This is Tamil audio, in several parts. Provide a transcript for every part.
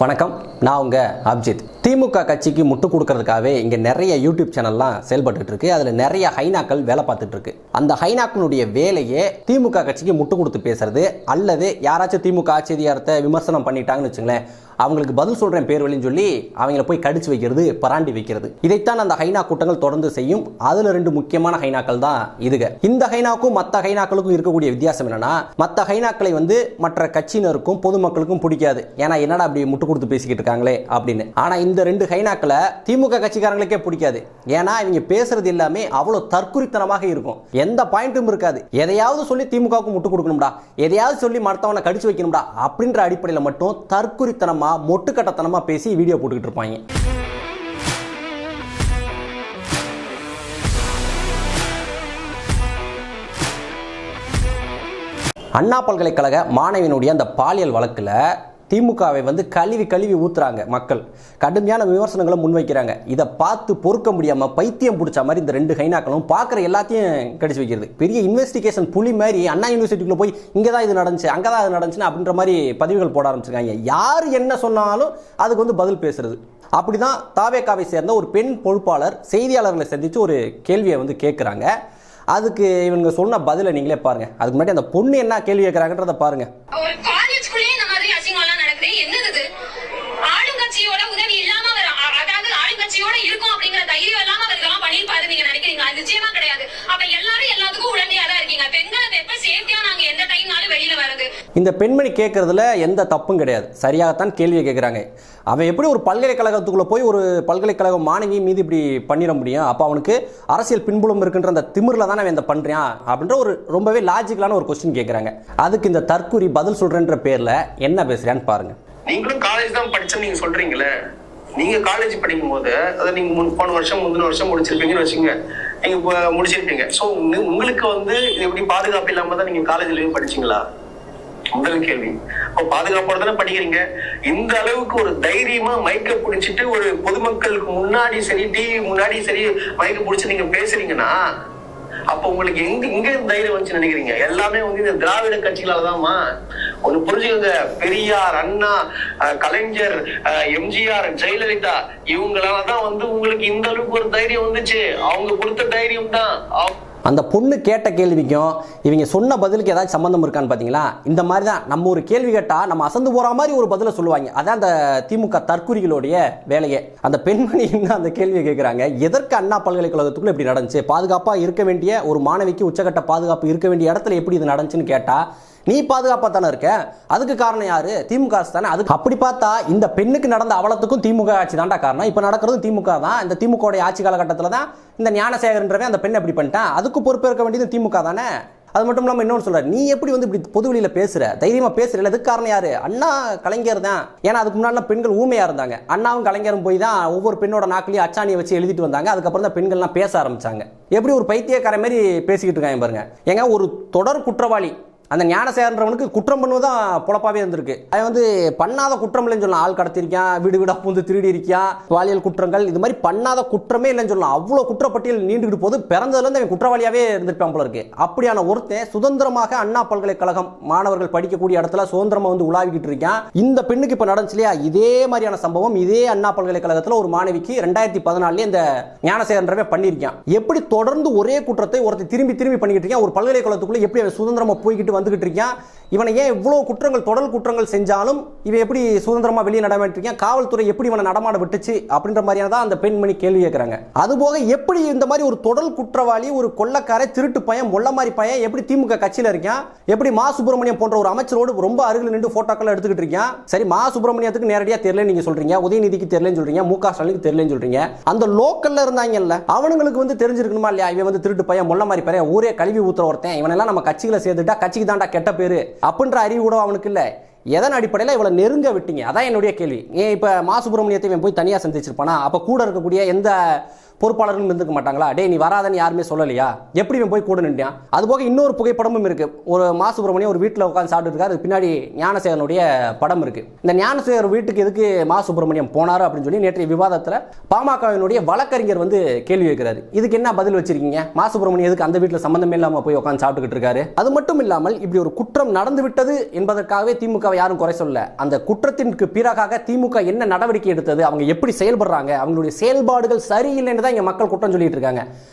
வணக்கம், நான் உங்க அபிஜித். திமுக கட்சிக்கு முட்டு கொடுக்கறதுக்காகவே இங்க நிறைய யூடியூப் சேனல்லாம் செயல்பட்டு இருக்கு. அதுல நிறைய ஹைனாக்கள் வேலை பார்த்துட்டு இருக்கு. அந்த ஹைனாக்களுடைய வேலையே திமுக கட்சிக்கு முட்டு கொடுத்து பேசுறது, அல்லது யாராச்சும் திமுக ஆட்சி அதிகாரத்தை விமர்சனம் பண்ணிட்டாங்கன்னு வச்சுங்களேன், அவங்களுக்கு பதில் சொல்றேன் பேர் வழின்னு சொல்லி அவங்கள போய் கடிச்சு வைக்கிறது, பராண்டி வைக்கிறது. இதைத்தான் அந்த ஹைனா கூட்டங்கள் தொடர்ந்து செய்யும். அதுல ரெண்டு முக்கியமான ஹைனாக்கள் தான் இதுக. இந்த ஹைனாக்கும் மற்ற ஹைனாக்களுக்கும் இருக்கக்கூடிய வித்தியாசம் என்னன்னா, மற்ற ஹைனாக்களை மற்ற கட்சியினருக்கும் பொதுமக்களுக்கும் பிடிக்காது. ஏன்னா என்னடா அப்படி முட்டு கொடுத்து பேசிக்கிட்டு இருக்காங்களே அப்படின்னு. ஆனா இந்த ரெண்டு ஹைனாக்களை திமுக கட்சிக்காரங்களுக்கே பிடிக்காது. ஏன்னா இவங்க பேசுறது எல்லாமே அவ்வளவு தற்குறித்தனமாக இருக்கும். எந்த பாயிண்ட்டும் இருக்காது. எதையாவது சொல்லி திமுகவுக்கு முட்டு கொடுக்கணும்டா, எதையாவது சொல்லி மற்றவனை கடிச்சு வைக்கணும்டா அப்படின்ற அடிப்படையில் மட்டும் தற்குறித்தனமா மொட்டுக்கட்டத்தனமா பேசி வீடியோ போட்டுக்கிட்டு இருப்பாங்க. அண்ணா பல்கலைக்கழக மாணவியினுடைய அந்த பாலியல் வழக்குல திமுகவை கழுவி ஊத்துறாங்க மக்கள். கடுமையான விமர்சனங்களை முன்வைக்கிறாங்க. இதை பார்த்து பொறுக்க முடியாம பைத்தியம் பிடிச்ச மாதிரி இந்த ரெண்டு ஹைனாக்களும் பார்க்குற எல்லாத்தையும் கடிச்சு வைக்கிறது. பெரிய இன்வெஸ்டிகேஷன் புலி மாதிரி அண்ணா யூனிவர்சிட்டிக்குள்ள போய் இங்கே தான் இது நடந்துச்சு, அங்கே தான் அது நடந்துச்சுன்னு அப்படின்ற மாதிரி பதிவுகள் போட ஆரம்பிச்சிருக்காங்க. யார் என்ன சொன்னாலும் அதுக்கு பதில் பேசுறது. அப்படிதான் தாவேகாவை சேர்ந்த ஒரு பெண் பொறுப்பாளர் செய்தியாளர்களை சந்திச்சு ஒரு கேள்வியை கேட்குறாங்க. அதுக்கு இவங்க சொன்ன பதிலை நீங்களே பாருங்க. அதுக்கு முன்னாடி அந்த பொண்ணு என்ன கேள்வி கேட்குறாங்கன்றத பாருங்க. இந்த பெண்மணி கேட்கறதுல எந்த தப்பும் கிடையாது. சரியாகத்தான் கேள்வியை கேட்கிறாங்க. அவன் எப்படி ஒரு பல்கலைக்கழகத்துக்குள்ள போய் ஒரு பல்கலைக்கழக மாணவி மீது இப்படி பண்ணிட முடியும்? அப்ப அவனுக்கு அரசியல் பின்புலம் இருக்குன்ற அந்த திமிர்ல தானே அவன் இந்த பண்றான் அப்படின்ற ஒரு ரொம்பவே லாஜிக்கலான ஒரு கொஸ்டின் கேட்கறாங்க. அதுக்கு இந்த தற்குறி பதில் சொல்றேன்ற பேர்ல என்ன பேசுறான்னு பாருங்க. நீங்களும் காலேஜ் தான் படிச்சேன்னு நீங்க சொல்றீங்களே, நீங்க காலேஜ் படிக்கும் போது அதை நீங்க போன வருஷம் முந்தின வருஷம் முடிச்சிருப்பீங்கன்னு வச்சுங்க, நீங்க முடிச்சிருப்பீங்க. சோ உங்களுக்கு இது எப்படி பாதுகாப்பு இல்லாம தான் நீங்க காலேஜ்லயும் படிச்சீங்களா? முதல் கேள்வி. பாதுகாப்போட தானே படிக்கிறீங்க. இந்த அளவுக்கு ஒரு தைரியமா மைக்க பிடிச்சிட்டு ஒரு பொதுமக்களுக்கு முன்னாடி சரி, டிவி முன்னாடி சரி மைக்க பிடிச்சி நீங்க பேசுறீங்கன்னா, அப்ப உங்களுக்கு இங்க தைரியம் வந்து நினைக்கிறீங்க? எல்லாமே இந்த திராவிட கட்சிகளாலதான்மா. ஒண்ணு புரிஞ்சுக்கோங்க. பெரியார், அண்ணா, கலைஞர், எம்ஜிஆர், ஜெயலலிதா இவங்களாலதான் உங்களுக்கு இந்த அளவுக்கு ஒரு தைரியம் வந்துச்சு. அவங்க கொடுத்த தைரியம் தான். அந்த பொண்ணு கேட்ட கேள்விக்கும் இவங்க சொன்ன பதிலுக்கு ஏதாச்சும் சம்பந்தம் இருக்கான்னு பார்த்தீங்களா? இந்த மாதிரி தான் நம்ம ஒரு கேள்வி கேட்டால் நம்ம அசந்து போகிற மாதிரி ஒரு பதிலை சொல்லுவாங்க. அதான் அந்த திமுக தற்குறிகளுடைய வேலையே. அந்த பெண்மணி என்ன அந்த கேள்வியை கேட்குறாங்க, எதற்கு அண்ணா பல்கலைக்கழகத்துக்குள்ள எப்படி நடந்துச்சு? பாதுகாப்பாக இருக்க வேண்டிய ஒரு மாணவிக்கு உச்சகட்ட பாதுகாப்பு இருக்க வேண்டிய இடத்துல எப்படி இது நடந்துச்சுன்னு கேட்டால், நீ பாதுகாப்பா தானே இருக்க, அதுக்கு காரணம் யாரு? திமுக தானே. அதுக்கு அப்படி பார்த்தா இந்த பெண்ணுக்கு நடந்த அவலத்துக்கும் திமுக ஆட்சி தான்டா காரணம். இப்ப நடக்கிறது திமுக தான். இந்த திமுக ஆட்சி காலகட்டத்தில் தான் இந்த ஞானசேகரன்றவன் அந்த பெண்ணை எப்படி பண்ணிட்டான், அதுக்கு பொறுப்பேற்க வேண்டியது திமுக தானே. அது மட்டும் இல்லாமல் இன்னொன்று சொல்ற, நீ எப்படி இப்படி பொதுவெளியில பேசுற, தைரியமா பேசுற, அதுக்கு காரணம் யாரு? அண்ணா, கலைஞர் தான். ஏன்னா அதுக்கு முன்னாடி பெண்கள் ஊமையா இருந்தாங்க. அண்ணாவும் கலைஞரும் போய் தான் ஒவ்வொரு பெண்ணோட நாக்கிலையும் அச்சாணியை வச்சு எழுதிட்டு வந்தாங்க. அதுக்கப்புறம் தான் பெண்கள்லாம் பேச ஆரம்பிச்சாங்க. எப்படி ஒரு பைத்தியக்கார மாதிரி பேசிக்கிட்டு இருக்காங்க பாருங்க. ஏங்க, ஒரு தொடர் குற்றவாளி அந்த ஞானசேகரன்றவனுக்கு குற்றம் பண்ணுவதான் பொழப்பாவே இருந்திருக்கு. அவன் பண்ணாத குற்றம் இல்லைன்னு சொல்லலாம். ஆள் கடத்திருக்கான், வீடு வீடா பூந்து திருடி இருக்கான், பாலியல் குற்றங்கள், இது மாதிரி பண்ணாத குற்றமே இல்லைன்னு சொல்லலாம். அவ்வளோ குற்றப்பட்டியல் நீண்டுகிட்டு போது பிறந்ததுலேருந்து அவன் குற்றவாளியாவே இருந்திருப்பான் போல இருக்கு. அப்படியான ஒருத்தன் சுதந்திரமாக அண்ணா பல்கலைக்கழகம் மாணவர்கள் படிக்கக்கூடிய இடத்துல சுதந்திரமா உலாவிக்கிட்டு இருக்கான். இந்த பெண்ணுக்கு இப்ப நடந்துச்சு இல்லையா, இதே மாதிரியான சம்பவம் இதே அண்ணா பல்கலைக்கழகத்தில் ஒரு மாணவிக்கு 2014 இந்த ஞானசேகரன்றவே பண்ணியிருக்கான். எப்படி தொடர்ந்து ஒரே குற்றத்தை ஒருத்தர் திரும்பி திரும்பி பண்ணிக்கிட்டு இருக்கான்? ஒரு பல்கலைக்கழகத்துக்குள்ள எப்படி அவன் சுதந்திரமா போய்கிட்டு வந்துகிட்டு இருக்கான்? இவனை ஏன் இவ்வளவு குற்றங்கள், தொடர் குற்றங்கள் செஞ்சாலும் இவன் எப்படி சுதந்திரமா வெளியே நடமாடிட்டு இருக்கான்? காவல்துறை எப்படி இவனை நடமாட விட்டுச்சு அப்படின்ற மாதிரியான தான் அந்த பெண்மணி கேள்வி கேட்கிறாங்க. அதுபோக எப்படி இந்த மாதிரி ஒரு தொடர் குற்றவாளி, ஒரு கொள்ளக்கார, திருட்டு பையன், மொள்ள மாதிரி பையன் எப்படி திமுக கட்சியில இருக்கான்? எப்படி மா சுப்பிரமணியம் போன்ற ஒரு அமைச்சரோடு ரொம்ப அருகில் நின்று போட்டோக்கள் எடுத்துக்கிட்டு இருக்கான்? சரி, மா சுப்பிரமணியத்துக்கு நேரடியா தெரியல நீங்க சொல்றீங்க, உதயநிதிக்கு தெரியலன்னு சொல்றீங்க, மு.க. ஸ்டாலினுக்கு தெரியலன்னு சொல்றீங்க. அந்த லோக்கல்ல இருந்தாங்கல்ல, அவனுங்களுக்கு தெரிஞ்சிருக்கணுமா இல்லையா? இவன் திருட்டு பையன், மொள்ள மாதிரி பையன், ஊரே கழுவி ஊத்துற ஒருத்தன், இவனெல்லாம் நம்ம கட்சியில சேர்த்துட்டா கட்சிக்கு தாண்டா கெட்ட பேரு அப்படின்ற அறிவு கூட அவனுக்கு இல்ல. எதன் அடிப்படையில் இவ்வளவு நெருங்க விட்டீங்க? அதான் என்னுடைய கேள்வி. ஏன் இப்ப மா சுப்பிரமணியத்தை போய் தனியா சந்திச்சிருப்பானா? அப்ப கூட இருக்கக்கூடிய எந்த பொறுப்பாளர்களும் இருந்துக்க மாட்டாங்களா? டே நீ வராதன்னு யாருமே சொல்லலையா? எப்படி இவன் போய் கூட நின்றான்? அது போக இன்னொரு புகைப்படமும் இருக்கு. ஒரு மா சுப்பிரமணியம் ஒரு வீட்டில் உட்காந்து சாப்பிட்டு இருக்காரு. பின்னாடி ஞானசேகரனுடைய படம் இருக்கு. இந்த ஞானசேகர் வீட்டுக்கு எதுக்கு மா சுப்பிரமணியம் போனாரு அப்படின்னு சொல்லி நேற்றைய விவாதத்தில் பாமகவினுடைய வழக்கறிஞர் வந்து கேள்வி கேட்கிறாரு. இதுக்கு என்ன பதில் வச்சிருக்கீங்க? மா சுப்பிரமணியம் எதுக்கு அந்த வீட்டில் சம்பந்தமே இல்லாம போய் உட்காந்து சாப்பிட்டுக்கிட்டு இருக்காரு? அது மட்டும் இல்லாமல் இப்படி ஒரு குற்றம் நடந்து விட்டது என்பதற்காகவே திமுக யாரும் குறை சொல்ல. அந்த குற்றத்திற்கு பிறகாக திமுக என்ன நடவடிக்கை எடுத்தது, அவங்க எப்படி செயல்படுறாங்க, அவங்களுடைய செயல்பாடுகள் சரியில்லைன்னு தான் இங்க மக்கள் குற்றம் சொல்லிட்டு இருக்காங்க.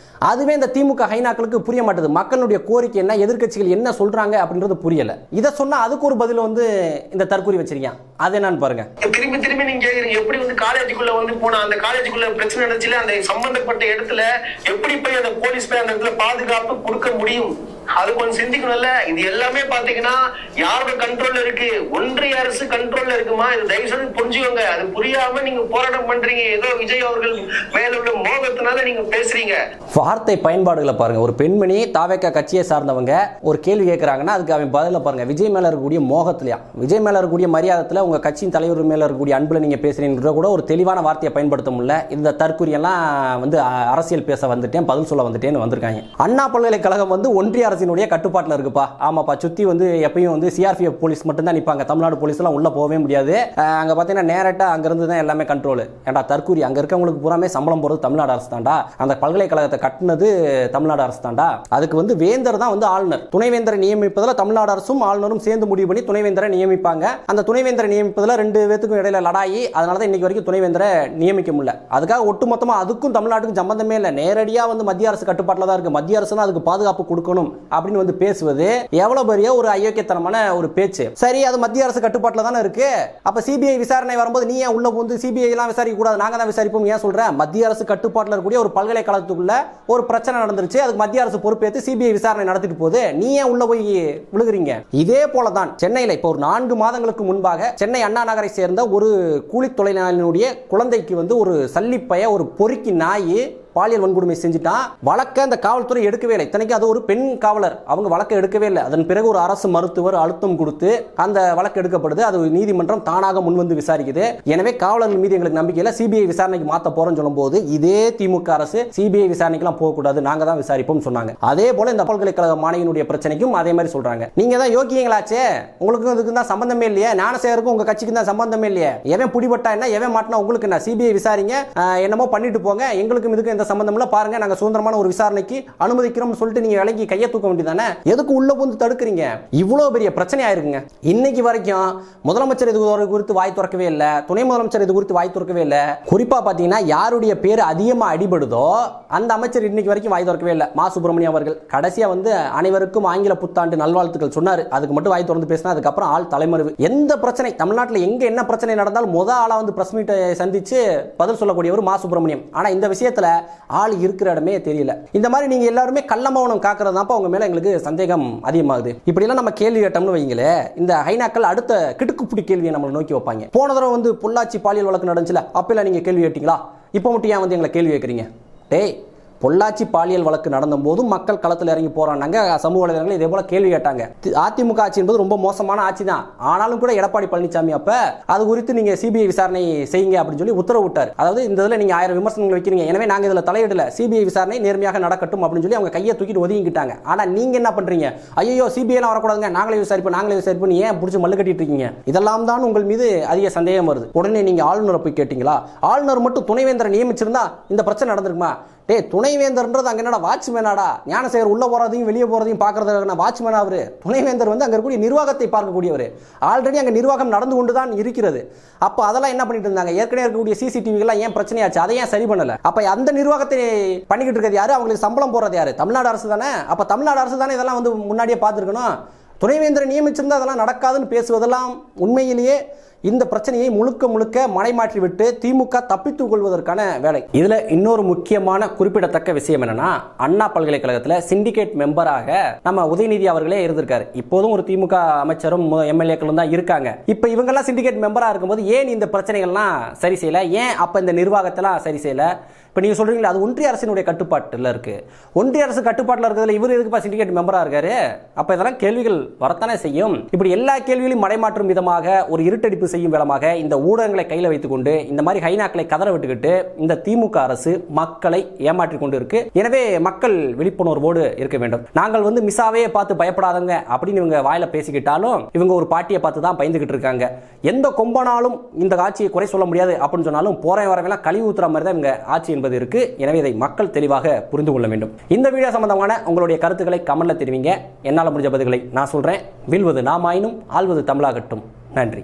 அதுவே இந்த திமுக ஹைனாக்களுக்கு புரிய மாட்டேது. மக்களுடைய கோரிக்கை என்ன, எதிர்க்கட்சிகள் என்ன சொல்றாங்க அப்படின்றது புரியல. இதை சொன்னா அதுக்கு ஒரு பதில் வந்து இந்த தற்கூரி வச்சிருக்கேன். அது என்னன்னு பாருங்க. திரும்பி திரும்பி நீங்க கேக்குறீங்க எப்படி வந்து காலேஜுக்குள்ள வந்து போனா அந்த காலேஜுக்குள்ள பிரச்சனை நடந்துச்சுல அந்த சம்பந்தப்பட்ட இடத்துல எப்படி போய் அந்த போலீஸ் போய் அந்த இடத்துல பாதுகாப்பு கொடுக்க முடியும்? அது கொஞ்சம் சிந்திக்கணும்ல. இது எல்லாமே பாத்தீங்கன்னா யாரோட கண்ட்ரோல்ல இருக்கு? ஒன்றிய அரசு கண்ட்ரோல்ல இருக்குமா? இது தயவு செய்து புரிஞ்சுக்கோங்க. அது புரியாம நீங்க போராட்டம் பண்றீங்க. ஏதோ விஜய் அவர்கள் மேல உள்ள மோகத்தினால நீங்க பேசுறீங்க. வார்த்தை பயன்பாடுகளை பாருங்க. ஒரு பெண்மணி தாவேக்கா கட்சியை சார்ந்தவங்க ஒரு கேள்வி கேட்கறாங்கன்னா அதுக்கு அவன் பதில பாருங்க. விஜய் மேல இருக்கக்கூடிய மோகத்திலையா, விஜய் மேல இருக்கக்கூடிய மரியாதையில உங்க கட்சியின் தலைவர் மேல இருக்கக்கூடிய அன்புல நீங்க பேசுறீங்க கூட ஒரு தெளிவான வார்த்தையை பயன்படுத்த முடியல. இந்த தற்கூரியெல்லாம் வந்து அரசியல் பேச வந்துட்டேன், பதில் சொல்ல வந்துட்டேன்னு வந்திருக்காங்க. அண்ணா பல்கலைக்கழகம் வந்து ஒன்றிய அரசினுடைய கட்டுப்பாட்டில் இருக்குப்பா. ஆமாப்பா, சுத்தி வந்து எப்பயும் வந்து சிஆர்பிஎஃப் போலீஸ் மட்டும் தான் நிற்பாங்க. தமிழ்நாடு போலீஸ் எல்லாம் உள்ள போகவே முடியாது. அங்க பாத்தீங்கன்னா நேரட்டா அங்க இருந்து தான் எல்லாமே கண்ட்ரோல். ஏன்டா தற்கூரி, அங்க இருக்கவங்களுக்கு பூராமே சம்பளம் போறது தமிழ்நாடு அரசு தான்டா. அந்த பல்கலைக்கழகத்தை கட்டினது தமிழ்நாடு அரசு தான்டா. அதுக்கு வந்து வேந்தர் தான் வந்து ஆளுநர். துணைவேந்தரை நியமிப்பதில் தமிழ்நாடு அரசும் ஆளுநரும் சேர்ந்து முடிவு பண்ணி துணைவேந்தரை நியமிப்பாங்க. அந்த துணைவேந்தரை நியமிப்பதில் ரெண்டு பேத்துக்கும் இடையில லடாயி. அதனால தான் இன்னைக்கு வரைக்கும் துணைவேந்தரை நியமிக்க முடியல. அதுக்காக ஒட்டுமொத்தமா அதுக்கும் தமிழ்நாட்டுக்கும் சம்பந்தமே இல்லை. நேரடியா வந்து மத்திய அரசு கட்டுப்பாட்டில் தான் இருக்கு. மத்திய அரசு தான் அதுக்கு பாதுகாப்பு கொடுக்கணும் அப்படின்னு வந்து பேசுவது எவ்வளவு பெரிய ஒரு அயோக்கியத்தனமான ஒரு பேச்சு. சரி, அது மத்திய அரசு கட்டுப்பாட்டில் தானே இருக்கு. அப்ப சிபிஐ விசாரணை வரும்போது நீ ஏன் உள்ள வந்து சிபிஐ எல்லாம் விசாரிக்க கூடாது, நாங்க தான் விசாரிப்போம் ஏன் சொல்ற? மத்திய அரசு கட்டுப்பாட்டில் இருக்கக்கூடிய ஒரு பல்கலைக்கழகத்துக்குள்ள ஒரு பிரச்சனை நடந்துருச்சு, அதுக்கு மத்திய அரசு பொறுப்பேற்று சிபிஐ விசாரணை நடத்திட்டு போகுது. நீ ஏன் உள்ள போய் விழுகுறீங்க? இதே போலதான் சென்னையில் இப்போ ஒரு 4 மாதங்களுக்கு முன்பாக சென்னை அண்ணா நகரை சேர்ந்த ஒரு கூலி தொழிலாளியினுடைய குழந்தைக்கு வந்து ஒரு சல்லிப்பைய ஒரு பொறுக்கி நாய் பாலியல் வன்கொடுமை செஞ்சுட்டான். வழக்க அந்த காவல்துறை எடுக்கவே இல்லை. இத்தனைக்கு அது ஒரு பெண் காவலர், அவங்க வழக்க எடுக்கவே இல்லை. அதன் பிறகு ஒரு அரசு மருத்துவர் அழுத்தம் கொடுத்து அந்த வழக்கு எடுக்கப்படுது. அது நீதிமன்றம் தானாக முன்வந்து விசாரிக்குது. எனவே காவலர்கள் மீது எங்களுக்கு நம்பிக்கை இல்லை, சிபிஐ விசாரணைக்கு மாத்த போறோம்னு சொல்லும்போது இதே திமுக அரசு சிபிஐ விசாரணைக்கெல்லாம் போகக்கூடாது, நாங்க தான் விசாரிப்போம் சொன்னாங்க. அதே போல இந்த பல்கலைக்கழக மாணவியினுடைய பிரச்சனைக்கும் அதே மாதிரி சொல்றாங்க. நீங்க தான் யோக்கியங்களாச்சே, உங்களுக்கும் இதுக்கு தான் சம்பந்தமே இல்லையே, ஞானசேகருக்கும் உங்க கட்சிக்கு தான் சம்பந்தமே இல்லையே. எவன் பிடிபட்டா என்ன, எவன் மாட்டினா உங்களுக்கு என்ன? சிபிஐ விசாரிங்க, என்னமோ பண்ணிட்டு போங்க, எங்களுக்கும் இதுக்கு சம்பந்தம்ல பாருங்க, நாங்க சுதந்திரமான ஒரு விசாரணைக்கு அனுமதிக்கிறோம் சொல்லிட்டு நீங்க விலகி கையை தூக்க வேண்டியதானே? எதுக்கு உள்ள வந்து தடுக்கிறீங்க? இவ்வளவு பெரிய பிரச்சனை ஆயிருக்குங்க. இன்னைக்கு வரைக்கும் முதலமைச்சர் இது குறித்து வாய் திறக்கவே இல்லை, துணை முதலமைச்சர் இது குறித்து வாய் திறக்கவே இல்லை. குறிப்பா பாத்தீங்கன்னா யாருடைய பேர் அதிகமா அடிபடுதோ அந்த அமைச்சர் இன்னைக்கு வரைக்கும் வாய் திறக்கவே இல்லை. மா சுப்பிரமணியம் அவர்கள் கடைசியா வந்து அனைவருக்கும் ஆங்கில புத்தாண்டு நல்வாழ்த்துக்கள் சொன்னாரு, அதுக்கு மட்டும் வாய் திறந்து பேசினா அதுக்கப்புறம் ஆள் தலைமறைவு. எந்த பிரச்சனை தமிழ்நாட்டில் எங்க என்ன பிரச்சனை நடந்தாலும் முதல் ஆளா வந்து பிரஸ் மீட்டை சந்திச்சு பதில் சொல்லக்கூடியவர் மா சுப்பிரமணியம். ஆனா இந்த விஷயத்துல ஆள் இருக்கிற இடமே தெரியல. இந்த மாதிரி நீங்க எல்லாருமே கள்ளமௌனம் காக்குறது தான் உங்க மேல எங்களுக்கு சந்தேகம் அதிகமாகுது. இப்படி எல்லாம் நம்ம கேள்வி கேட்டோம்னு வைங்களே, இந்த ஹைனாக்கள் அடுத்த கிடுக்குப்பிடி கேள்வியை நம்மளை நோக்கி வைப்பாங்க. போன தடவை வந்து பொள்ளாச்சி பாலியல் வழக்கு நடந்துச்சுல, அப்பெல்லாம் நீங்க கேள்வி கேட்டீங்களா? இப்போ மட்டும் ஏன் வந்து எங்களை கேள்வி கேட்கறீங்க? டேய், பொள்ளாச்சி பாலியல் வழக்கு நடந்த போது மக்கள் களத்தில் இறங்கி போறாங்க, சமூக வலைதளங்கள் இதே போல கேள்வி கேட்டாங்க. அதிமுக ஆட்சி என்பது ரொம்ப மோசமான ஆட்சி தான், ஆனாலும் கூட எடப்பாடி பழனிசாமி அப்ப அது குறித்து நீங்க சிபிஐ விசாரணை செய்யுங்க அப்படின்னு சொல்லி உத்தரவு விட்டார். அதாவது இந்த இதுல நீங்க 1000 விமர்சனங்கள் வைக்கிறீங்க, எனவே நாங்க இதுல தலையிடல, சிபிஐ விசாரணை நேர்மையாக நடக்கட்டும் அப்படின்னு சொல்லி அவங்க கையை தூக்கிட்டு ஒதுங்கிட்டாங்க. ஆனா நீங்க என்ன பண்றீங்க? ஐயோ சிபிஐ எல்லாம் வரக்கூடாதுங்க, நாங்களே விசாரிப்போம் ஏன் பிடிச்சி மல்லு கட்டிட்டு இருக்கீங்க? இதெல்லாம் தான் உங்கள் மீது அதிக சந்தேகம் வருது. உடனே நீங்க ஆளுநரை போய் கேட்டீங்களா? ஆளுநர் மட்டும் துணைவேந்தரை நியமிச்சிருந்தா இந்த பிரச்சனை நடந்திருக்குமா? டே, துணைவேந்தர்ன்றது அங்க என்னடா வாட்ச்மேனாடா? ஞானசேகர் உள்ள போறதையும் வெளியே போறதையும் பாக்குறதுக்கான வாட்ச்மேனா அவரு? துணைவேந்தர் வந்து அங்க இருக்கக்கூடிய நிர்வாகத்தை பார்க்கக்கூடியவர். ஆல்ரெடி அங்க நிர்வாகம் நடந்து கொண்டுதான் இருக்கிறது. அப்ப அதெல்லாம் என்ன பண்ணிட்டு இருந்தாங்க? ஏற்கனவே இருக்கக்கூடிய சிசிடிவி எல்லாம் ஏன் பிரச்சனையாச்சு? அதை ஏன் சரி பண்ணல? அப்ப அந்த நிர்வாகத்தை பண்ணிக்கிட்டு இருக்கிறது யாரு? அவங்களுக்கு சம்பளம் போறது யாரு? தமிழ்நாடு அரசு தானே. அப்ப தமிழ்நாடு அரசு தானே இதெல்லாம் வந்து முன்னாடியே பார்த்துருக்கணும். துணைவேந்தரை நியமிச்சிருந்தா அதெல்லாம் நடக்காதுன்னு பேசுவதெல்லாம் உண்மையிலேயே இந்த பிரச்சனையை முழுக்க முழுக்க மடைமாற்றி விட்டு திமுக தப்பித்துக் கொள்வதற்கான வேலை. இதுல இன்னொரு முக்கியமான குறிப்பிடத்தக்க விஷயம் என்னன்னா, அண்ணா பல்கலைக்கழகத்தில் சிண்டிகேட் மெம்பராக நம்ம உதயநிதி அவர்களே இருந்திருக்காரு. இப்போதும் ஒரு திமுக அமைச்சரும் எம்எல்ஏக்களும் தான் இருக்காங்க. இப்ப இவங்கெல்லாம் சிண்டிகேட் மெம்பரா இருக்கும்போது ஏன் இந்த பிரச்சனைகள்லாம் சரி செய்யல? ஏன் அப்ப இந்த நிர்வாகத்தெல்லாம் சரி செய்யல? இப்போ நீங்கள் சொல்கிறீங்களா அது ஒன்றிய அரசினுடைய கட்டுப்பாட்டில் இருக்குது. ஒன்றிய அரசு கட்டுப்பாட்டில் இருக்கிறதுல இவர் எதுக்குப்பா சிண்டிகேட் மெம்பராக இருக்காரு? அப்போ இதெல்லாம் கேள்விகள் வரத்தானே செய்யும். இப்படி எல்லா கேள்விகளையும் மடைமாற்றும் விதமாக ஒரு இருட்டடிப்பு வெறுப்பு செய்யும் விதமாக இந்த ஊடகங்களை கையில் வைத்துக்கொண்டு இந்த மாதிரி ஹைனாக்களை கதற விட்டுக்கிட்டு இந்த திமுக அரசு மக்களை ஏமாற்றி கொண்டு இருக்கு. எனவே மக்கள் விழிப்புணர்வோடு இருக்க வேண்டும். நாங்கள் மிசாவே பார்த்து பயப்படாதங்க அப்படின்னு இவங்க வாயில பேசிக்கிட்டாலும் இவங்க ஒரு பாட்டியை பார்த்து தான் பயந்துகிட்டு இருக்காங்க. எந்த கொம்பனாலும் இந்த ஆட்சியை குறை சொல்ல முடியாது அப்படின்னு சொன்னாலும் போற வரவெல்லாம் கழிவு ஊத்துற மாதிரி தான் இவங்க ஆட்சி என்பது இருக்கு. எனவே இதை மக்கள் தெளிவாக புரிந்து கொள்ள வேண்டும். இந்த வீடியோ சம்பந்தமான உங்களுடைய கருத்துக்களை கமெண்ட்ல தெரிவிங்க. என்னால் முடிஞ்ச பதில்களை நான் சொல்றேன். வீழ்வது நாமாயினும் ஆள்வது தமிழாகட்டும். நன்றி.